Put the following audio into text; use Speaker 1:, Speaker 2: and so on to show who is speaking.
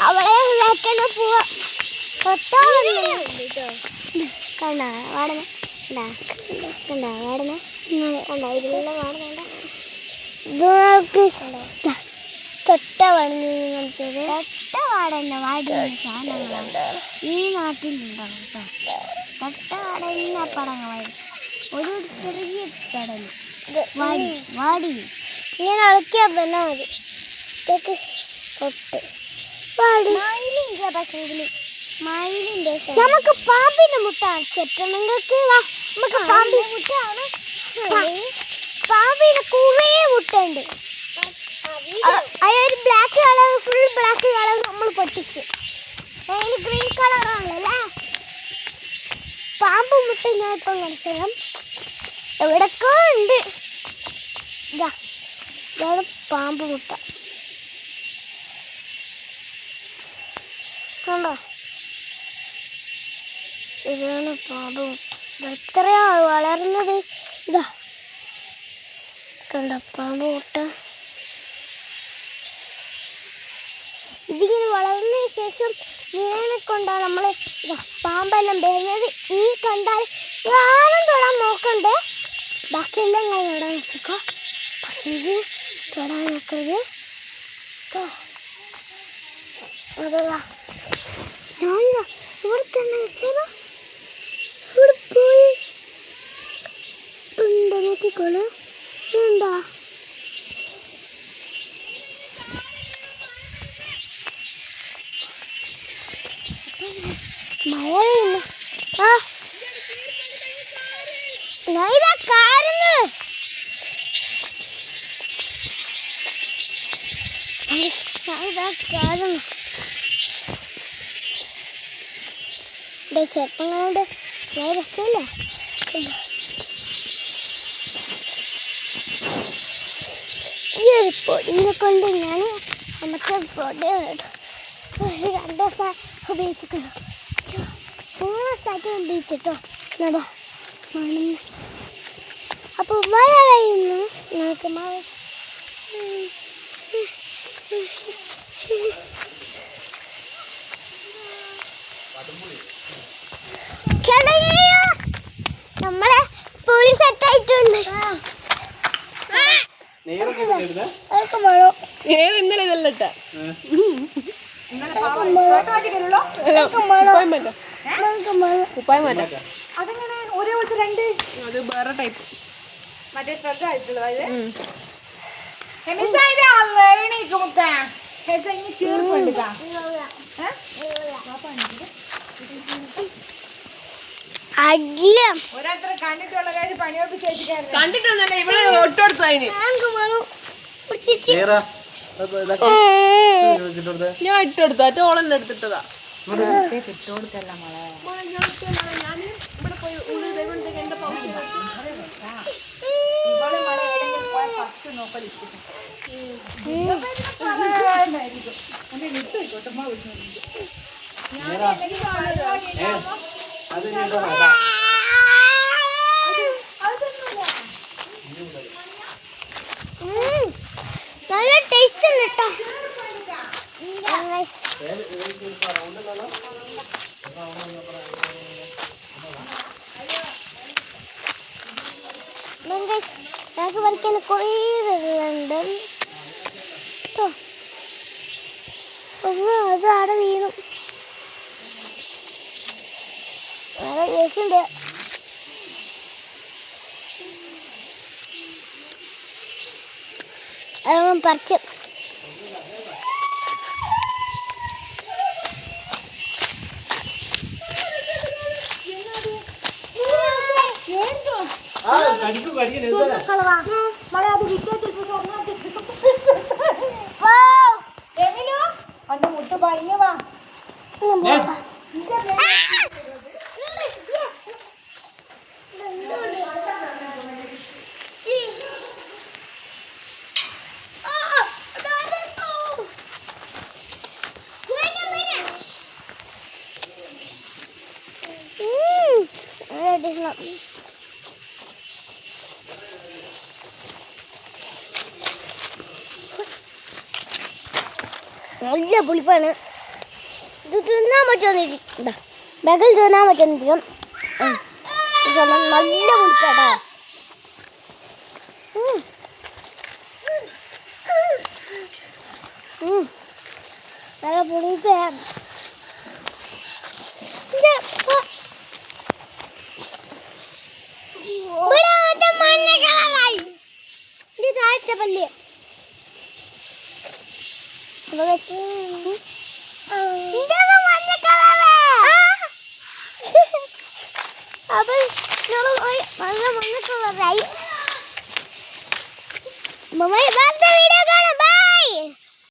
Speaker 1: അവളെ വെക്കണ പോവാ കണ്ട വാടന കണ്ട വാടന കണ്ട ഇതെല്ലാം വാടന തൊട്ട വാടന കളിച്ചത് തൊട്ട വാടന വാടിയ സാധനങ്ങളാണ് ഈ നാട്ടിലുണ്ടാവും കേട്ടോ. തൊട്ട വാടന പടങ്ങൾ ഒരു ചെറിയ കടൽ വാടി വാടി ഇങ്ങനെ ഇളക്കിയാൽ തന്നെ മതി. തൊട്ട് വാടി മയിലിൻ്റെ നമുക്ക് പാമ്പിന്റെ മുട്ട ചെറ്റണെങ്കിൽ നമുക്ക് പാമ്പിന്റെ മുട്ടയാണ്. പാമ്പിന് കുറേ മുട്ട ഉണ്ട്. അതൊരു black colour full black colour നമ്മൾ പൊട്ടിച്ചു. അതിന് ഗ്രീൻ കളറാണല്ലേ പാമ്പ് മുട്ട. ഞാൻ ഇപ്പം കളിച്ചാൽ എവിടൊക്കെ ഉണ്ട്. ഇതാണ് പാമ്പ് മുട്ട കണ്ടോ. ഇതാണ് പാമ്പ് മുട്ട. എത്രയാ വളർന്നത്. ഇതാ കണ്ടോ പാമ്പ് മുട്ട. ഇതിങ്ങനെ വളർന്നതിന് ശേഷം ഇങ്ങനെ കൊണ്ടാണ് നമ്മൾ പാമ്പെല്ലാം വരുന്നത്. ഈ കണ്ടാൽ ആരും തൊടാൻ നോക്കണ്ടേ. ബാക്കിയെല്ലാം ഞാൻ തൊടാൻ നോക്കിക്കോ. പക്ഷേ ഇത് തൊടാൻ നോക്കരുത്. അതല്ല ഞാനിതാ ഇവിടെ തന്നെ വെച്ചാലോ. ഇവിടെ പോയി ഉണ്ടോ നോക്കിക്കോളൂ. എന്താ മഴ പെയ്യുന്നു. ഞാൻ ഇതാ കാരുന്നു. ചെറുപ്പങ്ങളുണ്ട് രസമില്ല. ഈ ഒരു പൊടിയെ കൊണ്ട് ഞാൻ നമുക്ക് പൊടി 2 ദിവസം ഉപയോഗിച്ചിട്ടുള്ളൂ. 3 ദിവസമായിട്ട് ഉപയോഗിച്ചിട്ടോ. മണ്ണ് അപ്പോൾ മഴ പെയ്യുന്നു. നമുക്ക് മഴ നമ്മളെ പുളി സെറ്റായിട്ടുണ്ട്.
Speaker 2: ഇന്നലെ ഇതല്ല
Speaker 3: അതെങ്ങനെ ഒരേ പോലത്തെ 2
Speaker 2: അത് വേറെ ടൈപ്പ്
Speaker 3: മറ്റേ ശ്രദ്ധ ആയിട്ടുള്ളത്. ഓരോരുത്തർ കണ്ടിട്ടുള്ളവരായിട്ട് പണിയൊപ്പിച്ചു
Speaker 2: കണ്ടിട്ടൊന്നല്ല ഇവിടെ ഒട്ടടുത്ത് അതിന് ഞാൻ ഇട്ടെടുത്ത ഓളെന്നെ എടുത്തിട്ടതാ.
Speaker 3: ഇട്ടുകൊടുക്കല്ല മോളെ.
Speaker 2: ഞാൻ ഇവിടെ പോയി എന്റെ
Speaker 3: ഫസ്റ്റ് നോക്കൽ
Speaker 1: നല്ല ടേസ്റ്റ് ഉണ്ട് കേട്ടോ. ഞങ്ങൾക്ക് പറിക്കാൻ കുറേ ഉണ്ട്. അത് അവിടെ വീണു. വേറെ കേസുണ്ട്. അതൊന്നും പറിച്ച്
Speaker 3: മുട്ട് ഭയ വാ.
Speaker 1: നല്ല പുളിപ്പാണ്. ഇത് തിന്നാൻ പറ്റുമെന്നില്ല, ബഗൽ തിന്നാൻ പറ്റുന്നിരിക്കും. നല്ല പുളിപ്പാട്ടോ. നല്ല പുളിപ്പാണ്. മഞ്ഞ കളറായി ഇത് താഴത്തെ പല്ല്. അപ്പൊ നല്ല മഞ്ഞ കളറായി. വീഡിയോ കാണാം. ബൈ.